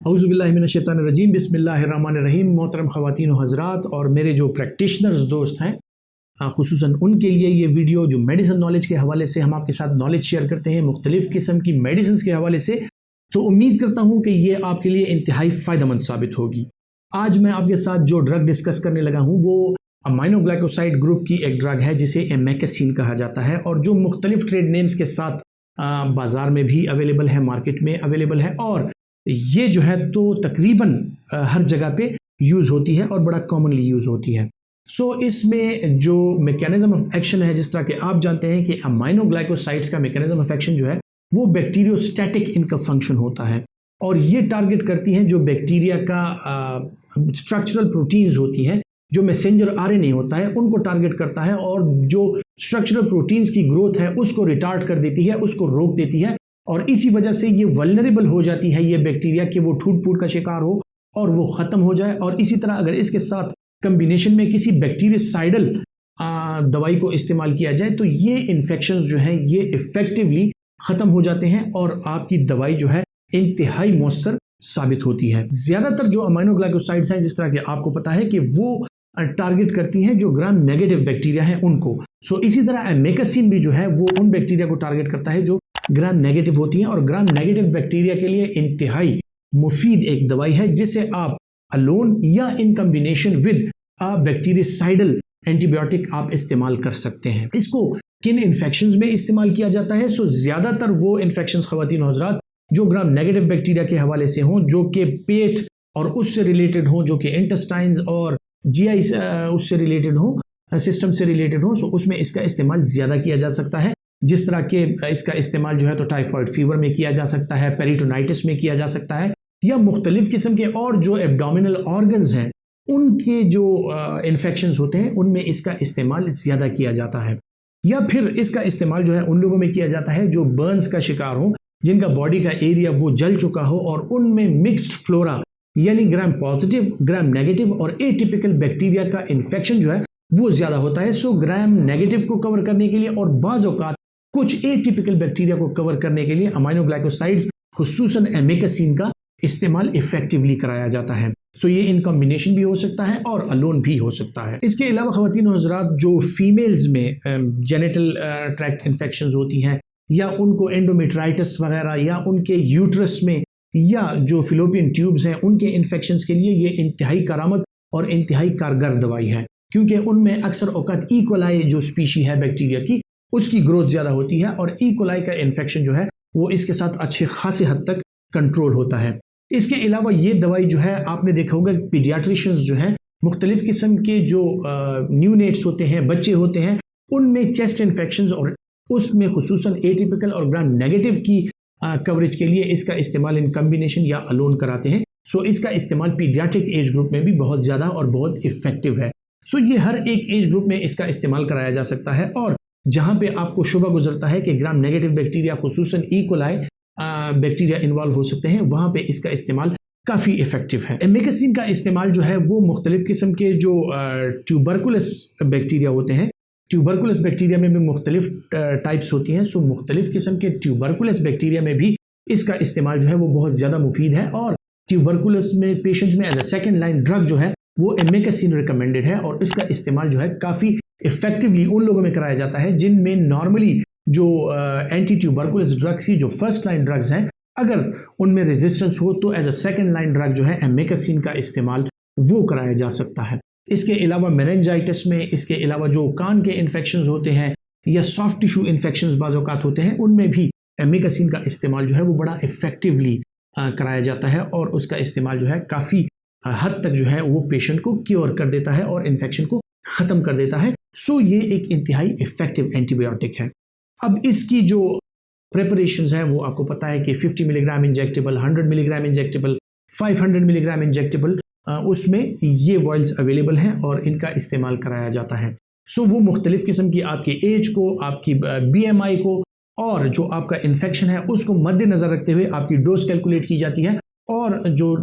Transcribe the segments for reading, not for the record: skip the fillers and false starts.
औज़ुबिल्लाहिमिनश्शैतानिर्रजीम बिस्मिल्लाहिर्रहमानिर्रहीम। मोहतरम ख़वातीन व हज़रात और मेरे जो प्रैक्टिशनर्स दोस्त हैं, ख़ुसूसन उनके लिए ये वीडियो जो मेडिसिन नॉलेज के हवाले से हम आपके साथ नॉलेज शेयर करते हैं मुख्तलिफ़ किस्म की मेडिसिन के हवाले से, तो उम्मीद करता हूँ कि ये आपके लिए इंतहाई फ़ायदेमंद साबित होगी। आज मैं आपके साथ जो ड्रग डिस्कस करने लगा हूँ वो अमाइनोग्लाइकोसाइड ग्रुप की एक ड्रग है जिसे एमेकेसिन कहा जाता है और जो मुख्तलिफ ट्रेड नेम्स के साथ बाज़ार में भी अवेलेबल है, मार्केट में अवेलेबल है और ये जो है तो तकरीबन हर जगह पे यूज़ होती है और बड़ा कॉमनली यूज़ होती है। सो इसमें जो मैकेनिज्म ऑफ एक्शन है, जिस तरह के आप जानते हैं कि अमाइनोग्लाइकोसाइड्स का मैकेनिज्म ऑफ एक्शन जो है वो बैक्टीरियोस्टैटिक इनका फंक्शन होता है और ये टारगेट करती हैं जो बैक्टीरिया का स्ट्रक्चरल प्रोटीन्स होती हैं, जो मैसेंजर आरएनए होता है उनको टारगेट करता है और जो स्ट्रक्चरल प्रोटीन्स की ग्रोथ है उसको रिटार्ड कर देती है, उसको रोक देती है और इसी वजह से ये वल्नरेबल हो जाती है ये बैक्टीरिया कि वो टूट फूट का शिकार हो और वो ख़त्म हो जाए। और इसी तरह अगर इसके साथ कम्बिनेशन में किसी बैक्टीरियासाइडल दवाई को इस्तेमाल किया जाए तो ये इन्फेक्शंस जो हैं ये इफ़ेक्टिवली ख़त्म हो जाते हैं और आपकी दवाई जो है इंतहाई मौसर साबित होती है। ज़्यादातर जो अमाइनोग्लाइकोसाइड्स हैं, जिस तरह के आपको पता है कि वो टारगेट करती हैं जो ग्राम नेगेटिव बैक्टीरिया हैं उनको। सो इसी तरह एमेकेसिन भी जो है वो उन बैक्टीरिया को टारगेट करता है जो ग्राम नेगेटिव होती हैं और ग्राम नेगेटिव बैक्टीरिया के लिए इंतहाई मुफीद एक दवाई है जिसे आप अलोन या इन कम्बिनेशन विद बैक्टीरियासाइडल एंटीबायोटिक आप इस्तेमाल कर सकते हैं। इसको किन इन्फेक्शंस में इस्तेमाल किया जाता है? सो ज़्यादातर वो इन्फेक्शंस ख़वातीन और हज़रात जो ग्राम नेगेटिव बैक्टीरिया के हवाले से हों, जो कि पेट और उससे रिलेटेड हों, जो कि इंटेस्टाइन्स और जीआई उससे रिलेटेड हों, सिस्टम से रिलेटेड हों, सो उसमें इसका इस्तेमाल ज़्यादा किया जा सकता है। जिस तरह के इसका इस्तेमाल जो है तो टाइफॉइड फीवर में किया जा सकता है, पेरिटोनाइटिस में किया जा सकता है या मुख्तलिफ किस्म के और जो एब्डोमिनल ऑर्गन्स हैं उनके जो इन्फेक्शंस होते हैं उनमें इसका इस्तेमाल ज़्यादा किया जाता है। या फिर इसका इस्तेमाल जो है उन लोगों में किया जाता है जो बर्न्स का शिकार हो, जिनका बॉडी का एरिया वो जल चुका हो और उनमें मिक्स्ड फ्लोरा यानी ग्राम पॉजिटिव, ग्राम नेगेटिव और एटिपिकल बैक्टीरिया का इन्फेक्शन जो है वो ज़्यादा होता है। सो ग्राम नेगेटिव को कवर करने के लिए और बाज़ औक़ात कुछ एटिपिकल बैक्टीरिया को कवर करने के लिए अमाइनोग्लाइकोसाइड्स खुसूसन एमेकेसिन का इस्तेमाल इफेक्टिवली कराया जाता है। सो ये इन कॉम्बिनेशन भी हो सकता है और अलोन भी हो सकता है। इसके अलावा ख़वातीन और हज़रात जो फीमेल्स में जेनिटल ट्रैक्ट इन्फेक्शंस होती हैं या उनको एंडोमेट्राइटिस वगैरह या उनके यूट्रस में या जो फिलोपियन ट्यूब्स हैं उनके इन्फेक्शंस के लिए ये इंतहाई करामत और इंतहाई कारगर दवाई है, क्योंकि उनमें अक्सर औक़ात इकोलाई जो स्पीशी है बैक्टीरिया की उसकी ग्रोथ ज़्यादा होती है और इकोलाई का इन्फेक्शन जो है वो इसके साथ अच्छे खासे हद तक कंट्रोल होता है। इसके अलावा ये दवाई जो है आपने देखा होगा पीडियाट्रिशियंस जो हैं मुख्तलिफ़ किस्म के जो न्यूनेट्स होते हैं, बच्चे होते हैं, उनमें चेस्ट इन्फेक्शंस और उसमें खुसूसन एटिपिकल और ग्राम नेगेटिव की कवरेज के लिए इसका इस्तेमाल इन कम्बिनेशन या अलोन कराते हैं। सो इसका इस्तेमाल पीडियाट्रिक एज ग्रुप में भी बहुत ज़्यादा और बहुत इफ़ेक्टिव है। सो ये हर एक एज ग्रुप में इसका इस्तेमाल कराया जा सकता है और जहाँ पे आपको शुबा गुजरता है कि ग्राम नेगेटिव बैक्टीरिया खुसूसन इकोलाई बैक्टीरिया इन्वॉल्व हो सकते हैं, वहाँ पे इसका इस्तेमाल काफ़ी इफेक्टिव है। एमेकेसिन का इस्तेमाल जो है वो मुख्तलिफ किस्म के जो ट्यूबरकुलस बैक्टीरिया होते हैं, ट्यूबरकुलस बैक्टीरिया में भी मुख्तलिफ टाइप्स होती हैं। सो मुख्तलिफ किस्म के ट्यूबरकुलस बैक्टीरिया में भी इसका इस्तेमाल जो है वो बहुत ज़्यादा मुफीद है और ट्यूबरकुलस में पेशेंट्स में as a second line drug जो है वो एमेकेसिन रिकमेंडेड है और इसका इस्तेमाल जो है काफ़ी इफेक्टिवली उन लोगों में कराया जाता है जिनमें नॉर्मली जो एंटी ट्यूबरकुलस ड्रग्स की जो फर्स्ट लाइन ड्रग्स हैं अगर उनमें रेजिस्टेंस हो तो as a second line drug जो है एमेकेसिन का इस्तेमाल वो कराया जा सकता है। इसके अलावा मेनिंजाइटिस में, इसके अलावा जो कान के इन्फेक्शंस होते हैं या सॉफ्ट टिश्यू इन्फेक्शंस बाज़ औक़ात होते हैं उनमें भी एमेकेसिन का इस्तेमाल जो है वो बड़ा इफेक्टिवली कराया जाता है और उसका इस्तेमाल जो है काफ़ी हद तक जो है वो पेशेंट को क्योर कर देता है और इन्फेक्शन को ख़त्म कर देता है। सो ये एक इंतहाई इफेक्टिव एंटीबायोटिक है। अब इसकी जो प्रिपरेशंस हैं वो आपको पता है कि 50 milligram injectable, 100 milligram injectable, 500 milligram injectable, उसमें ये वॉइल्स अवेलेबल हैं और इनका इस्तेमाल कराया जाता है। सो वो मुख्तलिफ़ किस्म की आपकी एज को, आपकी BMI को और जो आपका इन्फेक्शन है उसको मद्देनज़र रखते हुए आपकी डोज कैलकुलेट की जाती है और जो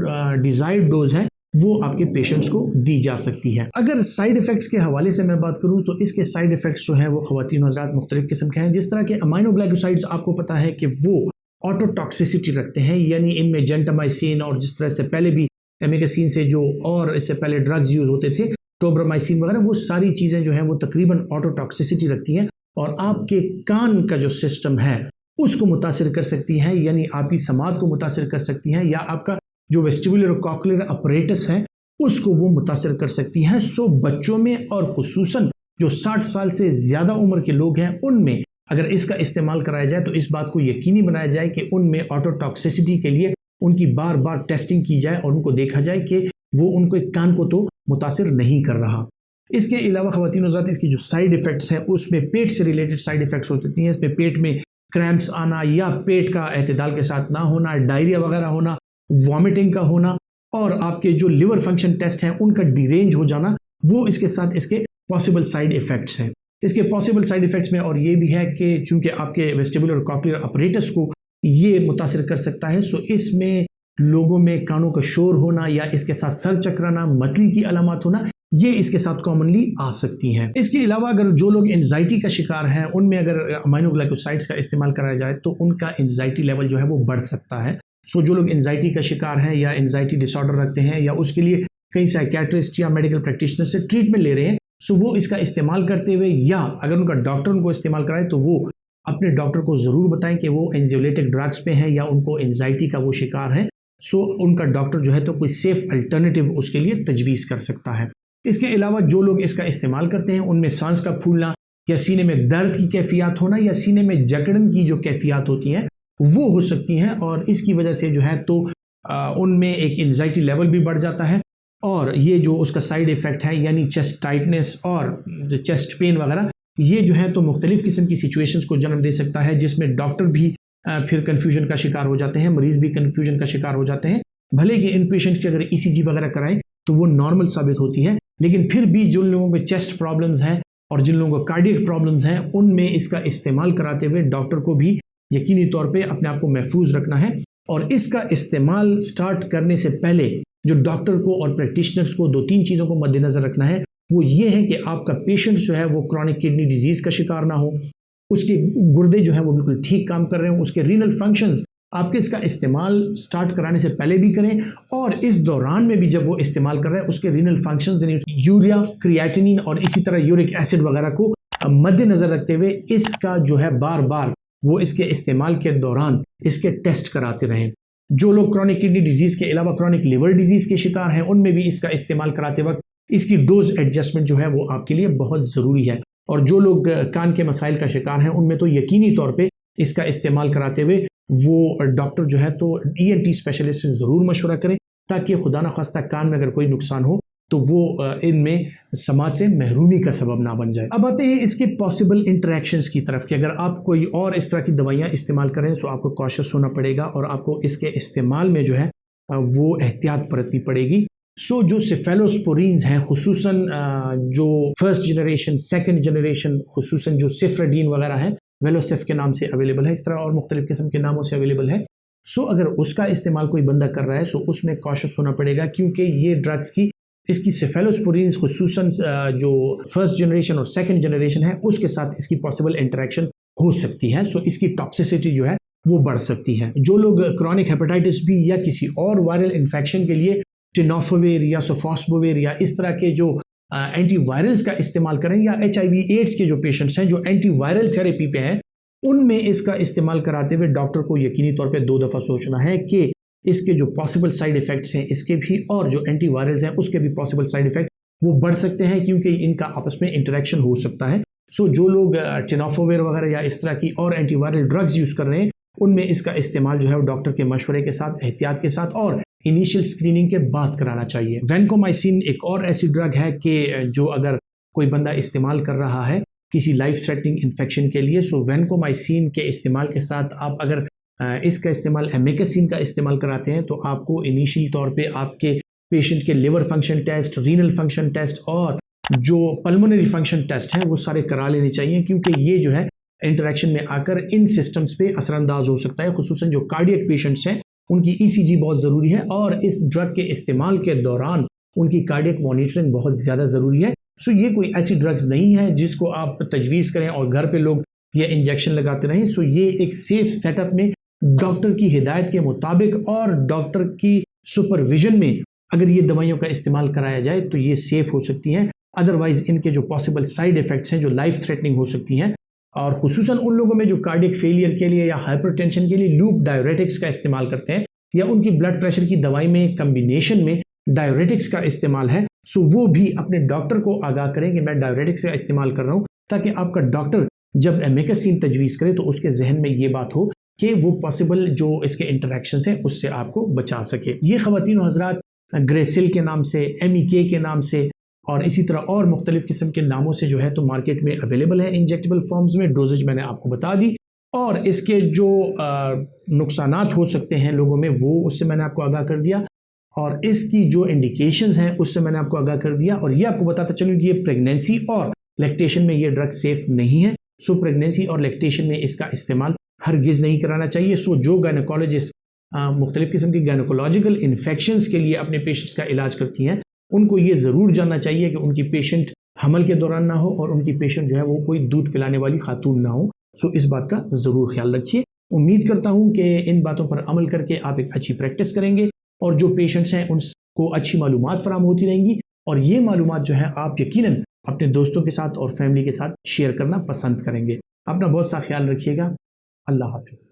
डिज़ायर्ड डोज है वो आपके पेशेंट्स को दी जा सकती है। अगर साइड इफ़ेक्ट्स के हवाले से मैं बात करूं तो इसके साइड इफ़ेक्ट्स जो हैं वो ख़वातीन हज़रात मुख्तलिफ़ किस्म के हैं। जिस तरह के अमाइनोग्लाइकोसाइड्स आपको पता है कि वो ऑटोटॉक्सिसिटी रखते हैं, यानी इनमें जेंटामाइसिन और जिस तरह से पहले भी एमिकेसिन से जो और इससे पहले ड्रग्स यूज होते थे टोब्रामाइसिन वगैरह, वो सारी चीज़ें जो हैं वो तकरीबन ऑटोटॉक्सिसिटी रखती हैं और आपके कान का जो सिस्टम है उसको मुतासिर कर सकती हैं, यानी आपकी समात को मुतासिर कर सकती हैं, या आपका जो वेस्टिबुलर और कॉक्लियर अपरेटस है उसको वो मुतासिर कर सकती हैं। सो बच्चों में और खुसूसन जो 60 साल से ज़्यादा उम्र के लोग हैं उनमें अगर इसका इस्तेमाल कराया जाए तो इस बात को यकीनी बनाया जाए कि उनमें ऑटोटॉक्सिसिटी के लिए उनकी बार बार टेस्टिंग की जाए और उनको देखा जाए कि वो उनको एक कान को तो मुतासिर नहीं कर रहा। इसके अलावा ख़वातीन हज़रात इसकी जो साइड इफ़ेक्ट्स हैं उसमें पेट से रिलेटेड साइड इफ़ेक्ट्स हो सकती हैं। इसमें पेट में क्रैम्प्स आना या पेट का एतदाल के साथ ना होना, डायरिया वगैरह होना, वॉमिटिंग का होना और आपके जो लिवर फंक्शन टेस्ट हैं उनका डिरेंज हो जाना, वो इसके साथ इसके पॉसिबल साइड इफ़ेक्ट्स हैं। इसके पॉसिबल साइड इफ़ेक्ट्स में और ये भी है कि चूँकि आपके वेस्टिबुलर और कॉक्लियर अपरेटस को ये मुतासिर कर सकता है, सो इसमें लोगों में कानों का शोर होना या इसके साथ सर चकराना, मतली की अलामत होना, ये इसके साथ कॉमनली आ सकती हैं। इसके अलावा अगर जो लोग एंजाइटी का शिकार हैं उनमें अगर अमाइनोग्लाइकोसाइड्स का इस्तेमाल कराया जाए तो उनका एंजाइटी लेवल जो है वो बढ़ सकता है। सो जो लोग एंजाइटी का शिकार हैं या एंजाइटी डिसऑर्डर रखते हैं या उसके लिए कई साइकियाट्रिस्ट या मेडिकल प्रैक्टिशनर से ट्रीटमेंट ले रहे हैं, सो वो इसका इस्तेमाल करते हुए या अगर उनका डॉक्टर उनको इस्तेमाल कराए तो वो अपने डॉक्टर को ज़रूर बताएं कि वो एंजियोलिटिक ड्रग्स पे हैं या उनको एंजाइटी का वो शिकार है। सो उनका डॉक्टर जो है तो कोई सेफ अल्टरनेटिव उसके लिए तजवीज़ कर सकता है। इसके अलावा जो लोग इसका इस्तेमाल करते हैं उनमें सांस का फूलना या सीने में दर्द की कैफियत होना या सीने में जकड़न की जो कैफियत होती हैं वो हो सकती हैं और इसकी वजह से जो है तो उनमें एक एंजाइटी लेवल भी बढ़ जाता है और ये जो उसका साइड इफ़ेक्ट है यानी चेस्ट टाइटनेस और चेस्ट पेन वगैरह, ये जो है तो मुख्तलिफ़ किस्म की सिचुएशंस को जन्म दे सकता है जिसमें डॉक्टर भी फिर कन्फ्यूजन का शिकार हो जाते हैं, मरीज़ भी कन्फ्यूजन का शिकार हो जाते हैं। भले कि इन पेशेंट्स की अगर ECG वगैरह कराएं तो वो नॉर्मल साबित होती है, लेकिन फिर भी जिन लोगों को चेस्ट प्रॉब्लम्स हैं और जिन लोगों को कार्डियक प्रॉब्लम्स हैं उनमें इसका इस्तेमाल कराते हुए डॉक्टर को भी यकीनी तौर पे अपने आप को महफूज रखना है। और इसका इस्तेमाल स्टार्ट करने से पहले जो डॉक्टर को और प्रैक्टिशनर्स को 2-3 चीज़ों को मद्देनज़र रखना है, वो ये है कि आपका पेशेंट जो है वो क्रॉनिक किडनी डिजीज़ का शिकार ना हो, उसके गुर्दे जो है वो बिल्कुल ठीक काम कर रहे हो, उसके रीनल फंक्शंस आपके इसका इस्तेमाल स्टार्ट कराने से पहले भी करें और इस दौरान में भी जब वो इस्तेमाल कर रहे हैं उसके रीनल फंक्शंस यानी यूरिया, क्रिएटिनिन और इसी तरह यूरिक एसिड वगैरह को मद्देनज़र रखते हुए इसका जो है बार बार वो इसके इस्तेमाल के दौरान इसके टेस्ट कराते रहें। जो लोग क्रॉनिक किडनी डिजीज़ के अलावा क्रॉनिक लिवर डिजीज़ के शिकार हैं उनमें भी इसका इस्तेमाल कराते वक्त इसकी डोज एडजस्टमेंट जो है वो आपके लिए बहुत ज़रूरी है। और जो लोग कान के मसाइल का शिकार हैं उनमें तो यकीनी तौर पे इसका इस्तेमाल कराते हुए वो डॉक्टर जो है तो ENT स्पेशलिस्ट से ज़रूर मशवरा करें ताकि खुदा न खास्ता कान में अगर कोई नुकसान हो तो वो इनमें समाज से महरूमी का सबब ना बन जाए। अब आते हैं इसके पॉसिबल इंटरेक्शंस की तरफ कि अगर आप कोई और इस तरह की दवाइयाँ इस्तेमाल करें तो आपको कॉशियस होना पड़ेगा और आपको इसके इस्तेमाल में जो है वो एहतियात बरतनी पड़ेगी। सो जो सेफेलोस्पोरीन्स हैं खुसूसन जो फर्स्ट जनरेशन, सेकंड जनरेशन, खुसूसन जो सिफ्राडीन वगैरह है वेलोसिफ के नाम से अवेलेबल है, इस तरह और मुख्तलिफ किस्म के नामों से अवेलेबल है। सो अगर उसका इस्तेमाल कोई बंदा कर रहा है सो उसमें कॉशियस होना पड़ेगा क्योंकि ये ड्रग्स की इसकी सेफेलोस्पोरीन्स खुसूसन जो फर्स्ट जनरेशन और सेकंड जनरेशन है उसके साथ इसकी पॉसिबल इंटरेक्शन हो सकती है। सो इसकी टॉक्सिसिटी जो है वो बढ़ सकती है। जो लोग क्रॉनिक हेपेटाइटिस बी या किसी और वायरल इन्फेक्शन के लिए टेनोफोविर या सोफॉस्बोविर या इस तरह के जो एंटीवायरल्स का इस्तेमाल करें या HIV एड्स के जो पेशेंट्स हैं जो एंटीवायरल थेरेपी पे हैं उनमें इसका इस्तेमाल कराते हुए डॉक्टर को यकीनी तौर पे 2 दफ़ा सोचना है कि इसके जो पॉसिबल साइड इफ़ेक्ट्स हैं इसके भी और जो एंटीवायरल्स हैं उसके भी पॉसिबल साइड इफ़ेक्ट वो बढ़ सकते हैं क्योंकि इनका आपस में इंटरेक्शन हो सकता है। सो जो लोग टेनोफोविर वगैरह या इस तरह की और एंटीवायरल ड्रग्स यूज़ कर रहे हैं उनमें इसका इस्तेमाल जो है वो डॉक्टर के मशवरे के साथ, एहतियात के साथ और इनिशियल स्क्रीनिंग के बाद कराना चाहिए। वैनकोमाइसिन एक और ऐसी ड्रग है कि जो अगर कोई बंदा इस्तेमाल कर रहा है किसी लाइफ थ्रेटनिंग इन्फेक्शन के लिए, सो वैनकोमाइसिन के इस्तेमाल के साथ आप अगर इसका इस्तेमाल एमिकेसिन का इस्तेमाल कराते हैं तो आपको इनिशियल तौर पे आपके पेशेंट के liver function test, renal function test और जो पल्मोनरी फंक्शन टेस्ट हैं वो सारे करा लेने चाहिए क्योंकि ये जो है इंटरेक्शन में आकर इन सिस्टम्स पे असरअंदाज हो सकता है। खुसूसन जो कार्डियक पेशेंट्स हैं उनकी ECG बहुत ज़रूरी है और इस ड्रग के इस्तेमाल के दौरान उनकी कार्डियक मॉनिटरिंग बहुत ज़्यादा ज़रूरी है। सो ये कोई ऐसी ड्रग्स नहीं है जिसको आप तजवीज़ करें और घर पे लोग ये इंजेक्शन लगाते रहें। सो ये एक सेफ सेटअप में डॉक्टर की हिदायत के मुताबिक और डॉक्टर की सुपरविजन में अगर ये दवाइयों का इस्तेमाल कराया जाए तो ये सेफ हो सकती हैं। अदरवाइज इनके जो पॉसिबल साइड इफेक्ट्स हैं जो लाइफ थ्रेटनिंग हो सकती हैं, और खुसूसन उन लोगों में जो कार्डियक फेलियर के लिए या हाइपरटेंशन के लिए लूप डायरेटिक्स का इस्तेमाल करते हैं या उनकी ब्लड प्रेशर की दवाई में कम्बिनेशन में डायरेटिक्स का इस्तेमाल है, सो वो भी अपने डॉक्टर को आगाह करें कि मैं डायरेटिक्स का इस्तेमाल कर रहा हूँ, ताकि आपका डॉक्टर जब एमेकेसिन तजवीज़ करे तो उसके जहन में ये बात हो कि वो पॉसिबल जो इसके इंटरेक्शंस हैं उससे आपको बचा सके। ये ख़वातीन और हज़रात ग्रेसिल के नाम से, MEK के नाम से और इसी तरह और मुख्तलिफ किस्म के नामों से जो है तो मार्केट में अवेलेबल है इंजेक्टेबल फॉर्म्स में। डोजेज मैंने आपको बता दी और इसके जो नुकसानात हो सकते हैं लोगों में वो उससे मैंने आपको आगाह कर दिया, और इसकी जो इंडिकेशंस हैं उससे मैंने आपको आगाह कर दिया, और ये आपको बताता चलूँ कि ये प्रेगनेंसी और लैक्टेशन में ये ड्रग सेफ नहीं है। सो प्रेगनेंसी और लैक्टेशन में इसका इस्तेमाल हरगिज़ नहीं कराना चाहिए। सो जो गायनकोलॉजिस्ट मुख्तलिफ किस्म की गायनकोलॉजिकल इन्फेक्शंस के लिए अपने पेशेंट्स का इलाज करती हैं, उनको ये ज़रूर जानना चाहिए कि उनकी पेशेंट हमल के दौरान ना हो और उनकी पेशेंट जो है वो कोई दूध पिलाने वाली खातून ना हो। सो इस बात का ज़रूर ख्याल रखिए। उम्मीद करता हूँ कि इन बातों पर अमल करके आप एक अच्छी प्रैक्टिस करेंगे और जो पेशेंट्स हैं उनको अच्छी मालूमात फराम होती रहेंगी, और ये मालूमात जो है आप यकीनन अपने दोस्तों के साथ और फैमिली के साथ शेयर करना पसंद करेंगे। अपना बहुत सा ख्याल रखिएगा। अल्लाह हाफिज़।